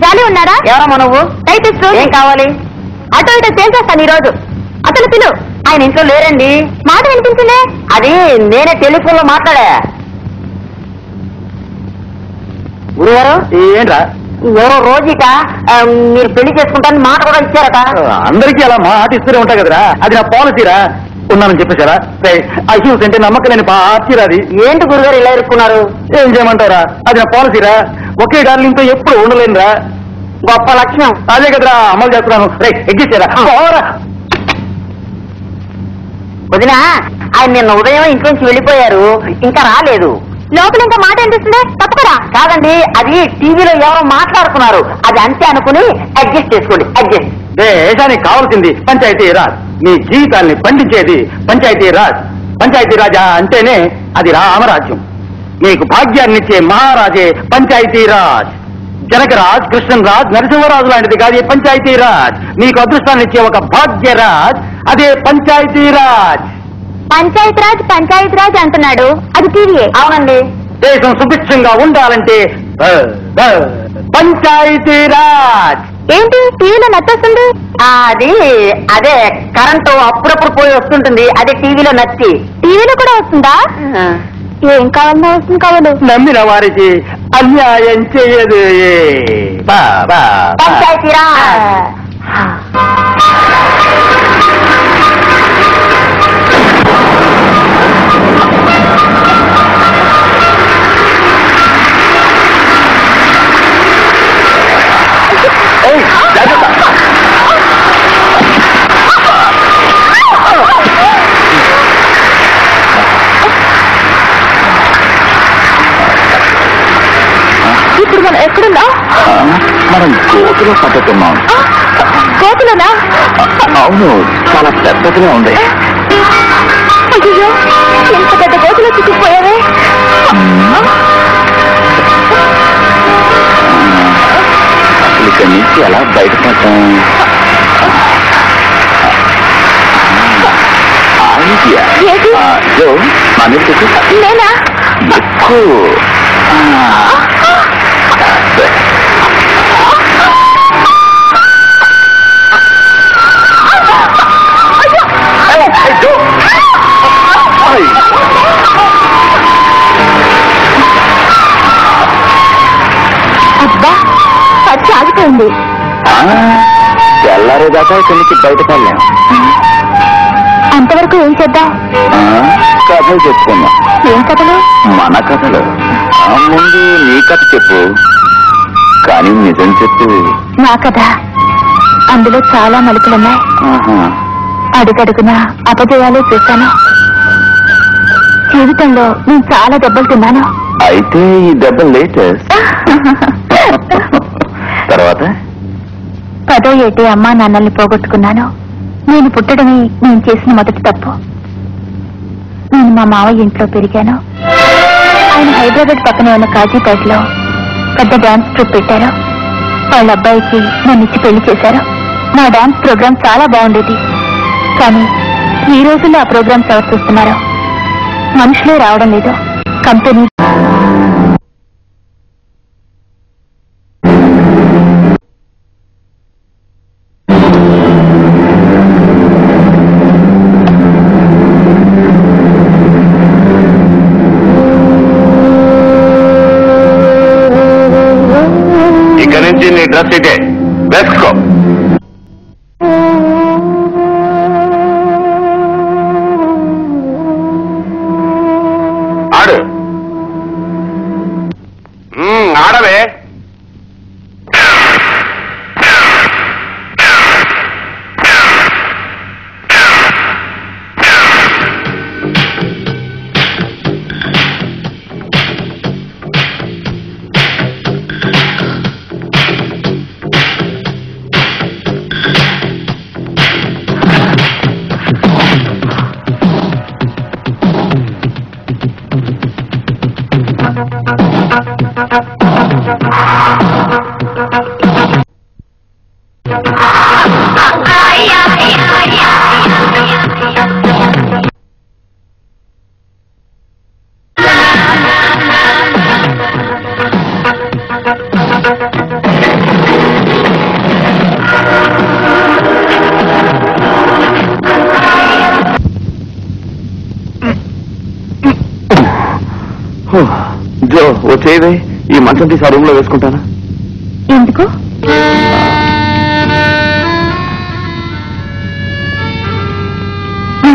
జాలి ఉన్నారా? ఎవరమ్మా నువ్వు? దయచేసి ఏం కావాలి? అటో ఇటో చేసేస్తాను ఈ రోజు. అసలు పిలు. ఆయన ఇంట్లో లేరండి. మాట వినిపించిందే. అది నేనే టెలిఫోన్ లో మాట్లాడా. గురుగారు ఏంట్రా? ఎవరో రోజుక మీరు పెళ్లి చేసుకుంటారని మాట కూడా ఇచ్చారట. అందరికీ అలా మాట ఇస్తూనే ఉంటాయి కదరా, అది నా పాలసీరా. ఉన్నానని చెప్పేశారా? అహ్యూస్ అంటే నమ్మకలేని పార్టీరా అది. ఏంటి గురుగారు ఇలా ఇరుక్కున్నారు? ఏం చేయమంటారా, అది నా పాలసీరా. ఒకే డార్లింగ్తో ఎప్పుడు ఉండలేనురా. గొప్ప లక్ష్యం. అదే కదరా అమలు చేస్తున్నాను. ఎగ్గిస్తారా? వదినా, ఆయన నిన్న ఉదయం ఇంట్లోంచి వెళ్ళిపోయారు, ఇంకా రాలేదు. లోపల ఇంకా మాట అనిపిస్తుందే, తప్పకరా. కాదండి, అది టీవీలో ఎవరో మాట్లాడుతున్నారు, అది అంతే అనుకుని అడ్జస్ట్ చేసుకోండి. అడ్జస్ట్. దేశానికి కావాల్సింది పంచాయతీ రాజ్. మీ జీవితాల్ని పండించేది పంచాయతీ రాజ్. పంచాయతీ రాజా అంటేనే అది రామరాజ్యం. మీకు భాగ్యాన్నిచ్చే మహారాజే పంచాయతీ రాజ్. జనకరాజ్, కృష్ణరాజ్, నరసింహరాజు లాంటిది కాదు పంచాయతీ రాజ్. మీకు అదృష్టాన్ని ఇచ్చే ఒక భాగ్యరాజ్, అదే పంచాయతీ రాజ్. పంచాయత్ రాజ్ అంటున్నాడు, అది టీవీయే. అవునండి. దేశం సుభిక్షంగా ఉండాలంటే పంచాయతీ రాజ్. ఏంటి టీవీలో నచ్చొస్తుంది? అది అదే కరెంటు అప్పుడప్పుడు పోయి వస్తుంటుంది, అదే టీవీలో నచ్చి. టీవీలో కూడా వస్తుందా? ఏం కావాలన్నా వస్తుంది కావాలి. నమ్మిన వారికి అన్యాయం చేయదు. పంచాయతీ రాజ్. ఇప్పుడు మనం ఎక్కడున్నా? మనం కోతులో పట్టుకున్నాం. కోతులోనా? అవును, చాలా పెద్దగా ఉంది. అయ్యో, ఎంత పెద్ద కోతులో చిక్కిపోయావే. ఇక్కడి నుంచి ఎలా బయటపడతాం? నేనా? అబ్బా, పచ్చి ఆగిపోయింది. తెల్లారేదాకా ఇక్కడి నుంచి బయటపడలేం. అంతవరకు ఏం చేద్దాం? కథలు చెప్పుకున్నాం. ఏం కథలు? మన కథలు. ముందు నీ కథ చెప్పు, కానీ నిజం చెప్పు. నా కథ, అందులో చాలా మలుపులున్నాయి. అడుగడుగున అపజయాలే చూశాను. జీవితంలో నేను చాలా దెబ్బలు తిన్నాను. అయితే ఈ దెబ్బ లేటెస్ట్. తర్వాత 10వ ఏటి అమ్మా నాన్నల్ని పోగొట్టుకున్నాను. నేను పుట్టడమే నేను చేసిన మొదటి తప్పు. నేను మా మావయ్య ఇంట్లో పెరిగాను. ఆయన హైదరాబాద్ పక్కనే ఉన్న కాజీపేటలో పెద్ద డాన్స్ ట్రూప్ పెట్టారు. వాళ్ళ అబ్బాయికి నన్ను ఇచ్చి పెళ్లి చేశారు. నా డాన్స్ ప్రోగ్రాం చాలా బాగుండేది. కానీ ఈ రోజుల్లో ఆ ప్రోగ్రామ్స్ ఎవరు చూస్తున్నారు? మనుషులే రావడం లేదు. కంపెనీ ఇక నుంచి నీ డ్రెస్ ఇదే వేసుకో. ఆడు ఆడవే. జో ఓ చేయవే, ఈ మంచం తీసి ఆ రూమ్ లో వేసుకుంటానా? ఎందుకు?